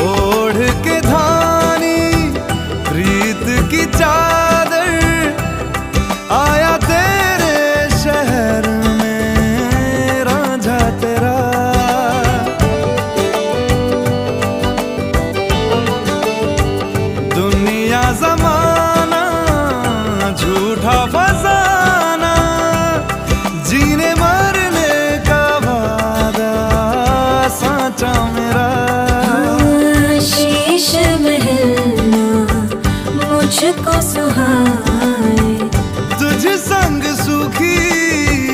ओढ़ के धानी प्रीत की चादर, आया तेरे शहर में रांझा तेरा। दुनिया जमाना झूठा फसाना, जीने मरने का वादा साचा मेरा। शीश महल ना मुझको सुहा